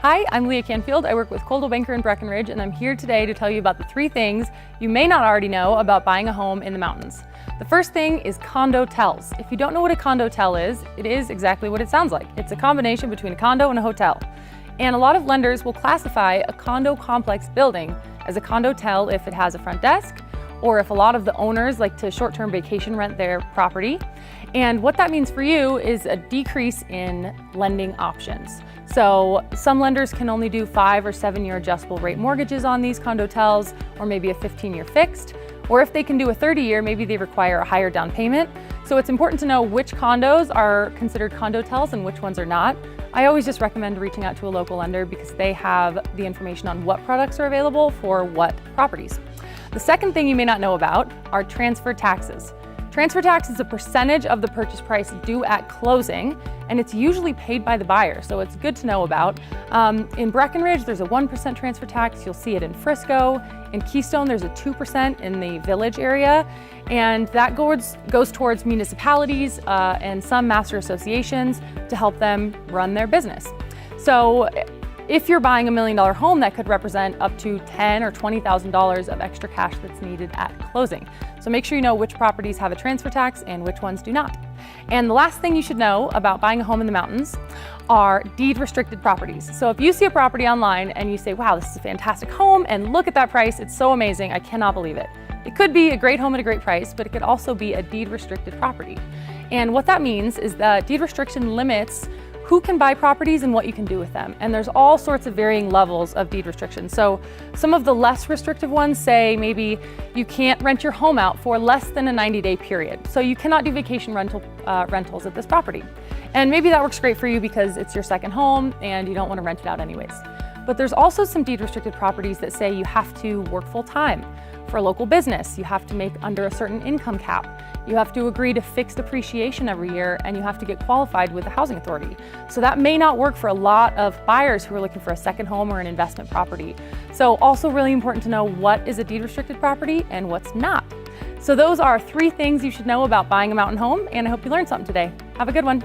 Hi, I'm Leah Canfield. I work with Coldwell Banker in Breckenridge, and I'm here today to tell you about the 3 things you may not already know about buying a home in the mountains. The first thing is condo tells. If you don't know what a condo tell is, it is exactly what it sounds like. It's a combination between a condo and a hotel. And a lot of lenders will classify a condo complex building as a condo tell if it has a front desk, or if a lot of the owners like to short-term vacation rent their property. And what that means for you is a decrease in lending options. So some lenders can only do 5 or 7 year adjustable rate mortgages on these condo tells, or maybe a 15-year fixed. Or if they can do a 30-year, maybe they require a higher down payment. So it's important to know which condos are considered condo tells and which ones are not. I always just recommend reaching out to a local lender because they have the information on what products are available for what properties. The second thing you may not know about are transfer taxes. Transfer tax is a percentage of the purchase price due at closing, and it's usually paid by the buyer, so it's good to know about. In Breckenridge, there's a 1% transfer tax. You'll see it in Frisco. In Keystone, there's a 2% in the Village area, and that goes towards municipalities and some master associations to help them run their business. So if you're buying $1 million home, that could represent up to $10,000 or $20,000 of extra cash that's needed at closing. So make sure you know which properties have a transfer tax and which ones do not. And the last thing you should know about buying a home in the mountains are deed restricted properties. So if you see a property online and you say, wow, this is a fantastic home and look at that price, it's so amazing, I cannot believe it. It could be a great home at a great price, but it could also be a deed restricted property. And what that means is that deed restriction limits who can buy properties and what you can do with them. And there's all sorts of varying levels of deed restriction. So some of the less restrictive ones say maybe you can't rent your home out for less than a 90-day period. So you cannot do vacation rentals at this property. And maybe that works great for you because it's your second home and you don't want to rent it out anyways. But there's also some deed restricted properties that say you have to work full time. For a local business, you have to make under a certain income cap. You have to agree to fixed appreciation every year, and you have to get qualified with the housing authority. So that may not work for a lot of buyers who are looking for a second home or an investment property. So also really important to know what is a deed restricted property and what's not. So those are 3 things you should know about buying a mountain home, and I hope you learned something today. Have a good one.